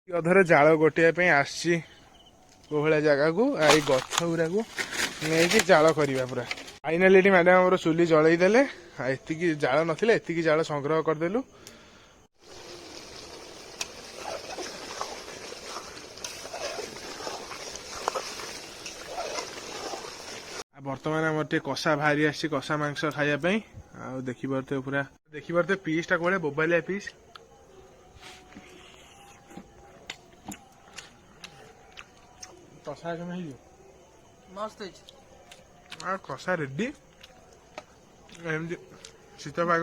ଅଧର ଜାଳ ଗୋଟିବା ପାଇଁ ଆସିଛି କୋହଳିଆ ଜାଗାକୁ ଏଇ ଗଛ ଗୁରାକୁ ନେଇକି ଜାଳ କରିବା ପୁରା। ଫାଇନାଲି ଏଠି ମ୍ୟାଡାମ ଆମର ଚୁଲି ଜଳେଇ ଦେଲେ। ଏତିକି ଜାଳ ନଥିଲେ ଏତିକି ଜାଳ ସଂଗ୍ରହ କରିଦେଲୁ। ବର୍ତ୍ତମାନ ଆମର ଟିକେ କଷା ବାହାରି ଆସିଛି, କଷା ମାଂସ ଖାଇବା ପାଇଁ। ଆଉ ଦେଖିପାରୁଥିବେ ପୁରା ପିସ୍ ଟା କୋଳିଆ ବୋବାଲିଆ ପିସ୍। କଷା କେମିତି ହେଇଯିବ ମସ୍ତ ହେଇଛି। ଆଉ କଷା ରେଡି। ଏମିତି ଶୀତ ପାଗ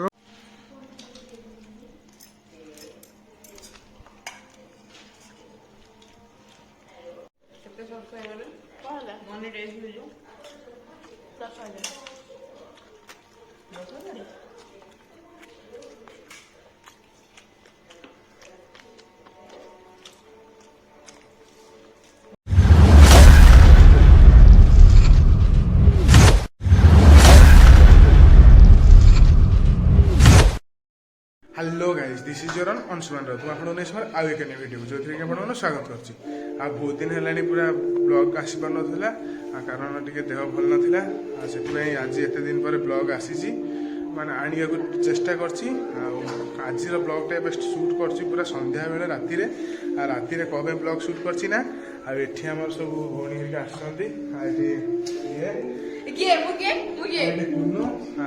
hello guys, this is your Anshuman Raut. आउ एक वीडियो जो थी आपको स्वागत करछि। आ बहुत दिन है पूरा ब्लॉग आसी पार ना, कारण टे देह भल नाला से आज एत दिन पर ब्लॉग आसी माने आनिया को चेष्टा करछि। आज ब्लॉग टा शूट करछि पूरा संध्या बेले राति रे कबे ब्लॉग शूट करछि ना। एठी हमर सब भौणी आछंती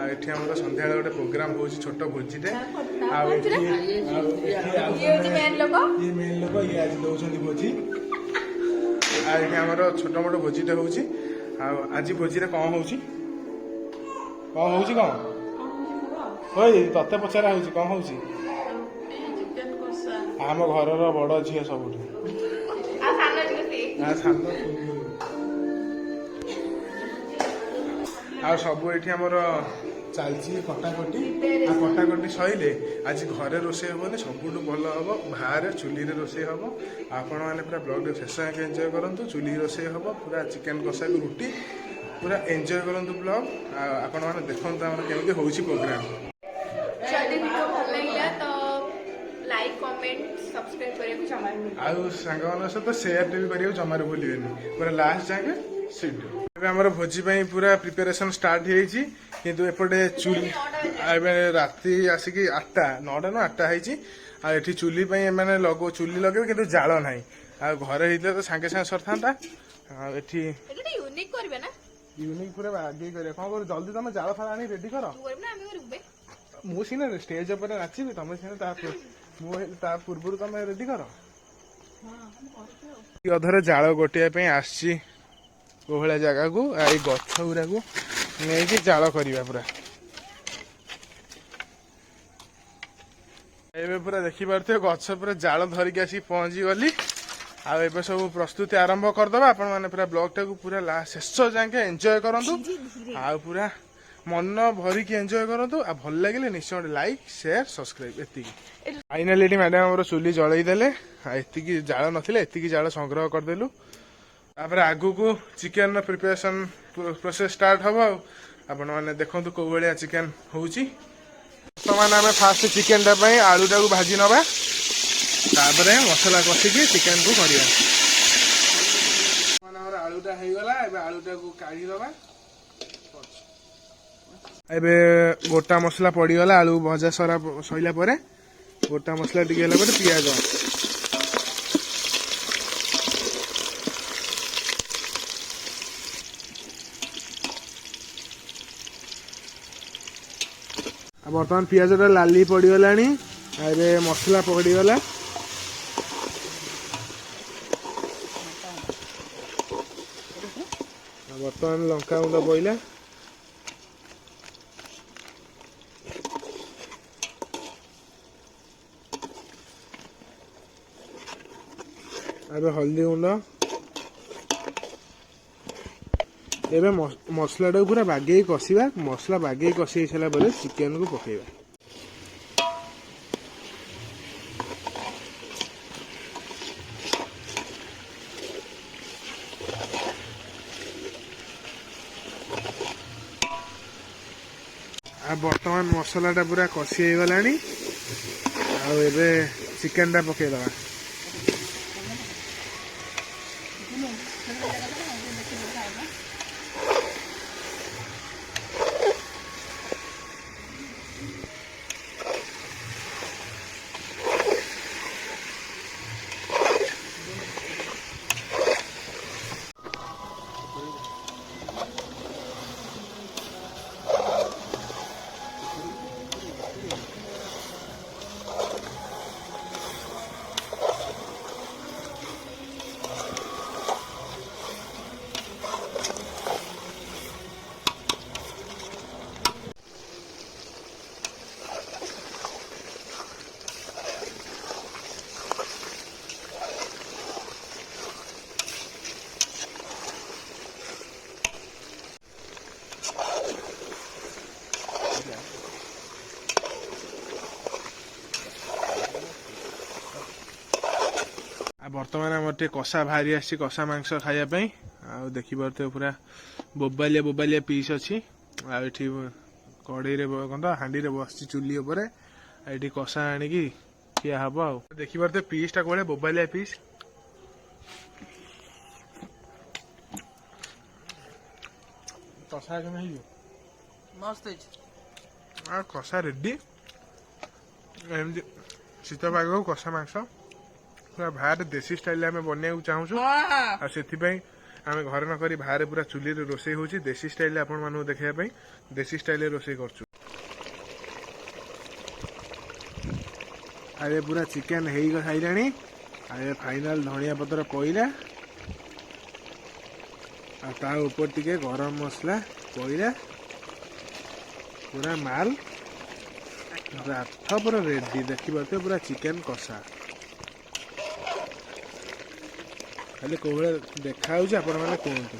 एठी हमर संध्या बेले गोटे प्रोग्राम होछि, छोट भोजीटे। मेन लोक ये आज दौरान भोजी आमर छोट मोट भोजीटे हूँ। आज भोजी कौन हूँ तते पचारा हूँ कौन हूँ आम घर बड़ झील सब सब ये चलती कटाकटी कटाकटी सैले आज घरे रोषे हेनी सब भल हम बाहर चुली रोषे हम। आपण मैंने पूरा ब्लॉग शेष जाके एंजॉय करूँ। चुली रोषे हम पूरा चिकेन कषा को रुटी पूरा एंजॉय करूँ ब्लॉग। आपण मैंने देखते केमती हूँ प्रोग्राम। आउ सांग सहित सेयार भी करने जमार भूलें पूरा लास्ट जाके सीट। आमर भोजी पूरा प्रिपेरेसन स्टार्ट होती किंतु एपटे चुली राति आसिक 8टा 9टा ना 8टा होती चुली मैंने चुली लगे कि जाल ना घरे होते तो सागे सागे सर था यूनिक पूरा आगे कर कौन कर जल्दी तुम जाल फाल आनी रेडी कर मुझे स्टेज पर नाची तुम सीना पूर्व तुम रेडी कर अधर जाल गोटे आसी कोहलिया जगह को गछ गुरा को नहीं जाल करवा पूरा। एबे पूरा देखी पारे गछ पूरा जाल धरिकी आसी पहुंची गली। आबे सब प्रस्तुति आरंभ करदे। आपण मैंने पूरा ब्लॉग टाक पूरा लास्ट शेष जाके एंजॉय करंतु। आ पूरा मन भरिकी एंजॉय करंतु। आ भल लगे निश्चय लाइक शेयर सब्सक्राइब एति। फाइनली एटी मैडम हमर चुली जळई देले। एति जाल नथिले एति जाल संग्रह करदेलु। तापर आगु को चिकेन प्रिपरेशन प्रोसेस स्टार्ट हम। आपण मैंने देखंतु को भलिया चिकेन होउची। वर्तमान आम फास्ट चिकेन आलू टाक भाजी नवा तापरे मसला कषिकी चिकेन को करिया। आलूटा होगला आलूटा को काढ़ी दबा। एबे गोटा मसला पड़ीगला आलू भजा सरा सैला परे गोटा मसला टिके होला परे पियाज बर्तमान पियाजटा लाली पड़ीगला। मसला पड़ीगला बर्तमान लंका गुंड पइला हल्दी गुंड एबे मसला टाक पूरा बागे कषा। मसला बागे कषि सारा चिकेन को पकेबा। बर्तमान मसलाटा पूरा कषि हो गलानी। चिकेन टा पकईदबा। बर्तमान आम कषा बाहरी आसी कषा मांस खायापी देखिपे पूरा बोबालिया बोबालिया पीस अच्छी आठी कड़े कौन हाँडी बस चुली ये कषा आणिकी खिया हम आ देखिपे पीस टा कौन बोबालिया पीस कषा मस्त कषा रेडी एमती शीत पाग कषा मांस पूरा बाहर देसी स्टाइल आम बनवा चाहूँ से आम घर न करी बाहर पूरा चुली रोसे हो देसी स्टाइल आपण मानू देखा देसी स्टाइल रोसे कर पूरा चिकेन हो सारे फाइनाल धनिया पत्र पईला ता ऊपर टिके गरम मसला पईला पूरा माल राथ पूरा रेडी देखिए पूरा चिकेन कषा खाली कौ देखा आपण मैंने कहतु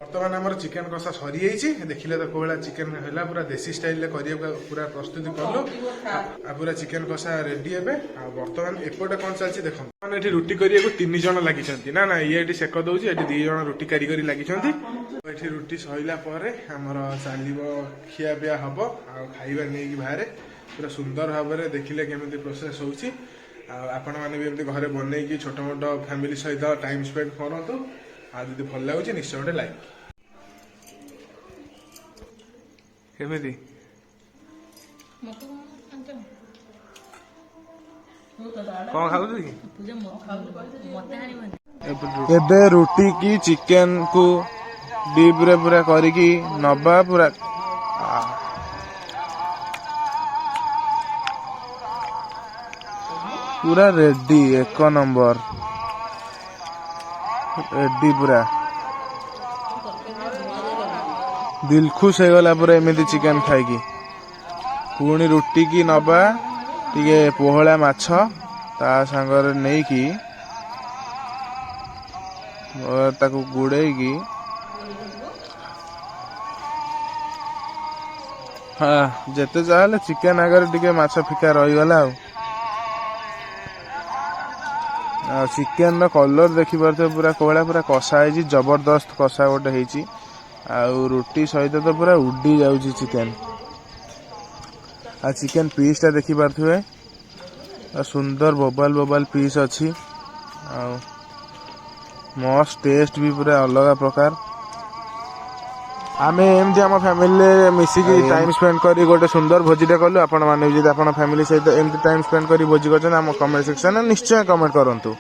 बर्तमान आम चिकेन कषा सरी देखिले तो कौन चिकेन है पूरा देसी स्टाइल पूरा प्रस्तुति कलु पूरा चिकेन कषा रेडी है बर्तमान एपटे कौन चलती देख मैंने ये रुटी करने 3 जन लगी ना ना ये सेक दौर ये 2 जन रुटी कारीगरी लगी ये रुटी सरला आमर चलो खिया पिया हम खाइबा नहीं बाहर पूरा सुंदर भाव में देखिले केमी प्रोसेस होची आपण मैंने भी एमती घरे बनई छोट मोट फैमिली सहित टाइम स्पेंड करूँ आदि भल लगुच निश्चय गोटे लाइक केमिति कौन खाऊ एबे रुटी की चिकेन को डीप रे पूरा करिकी नबा पूरा पूरा रेडी 1 नंबर रेडी पूरा दिल खुश हो गला पूरा एमती चिकेन खाई पुणी रुटी की नबा टे पोहला माछ ता सांगर नहीं की ताकू गुड़े की हाँ जिते चाहे चिकेन आगे टे माछ फिका रहीगला चिकेन कलर देखिपे पूरा कोला पूरा कषा है जबरदस्त कषा गोटे है रुटी सहित तो पूरा उड़ी जाऊँगी चिकेन आ चिकेन पीस टा देखी पारे सुंदर बोबाल बोबाल पीस अच्छी मस्त टेस्ट भी पूरा अलग प्रकार आम एमती आम फैमिली मिसिकी टाइम स्पेंड करी गोटे सुंदर भोजीटे कलु आपण मैंने भी फैमिली सहित एमती टाइम स्पेंड करी भोजी कर कमेंट सेक्शन निश्चय कमेंट करूँ।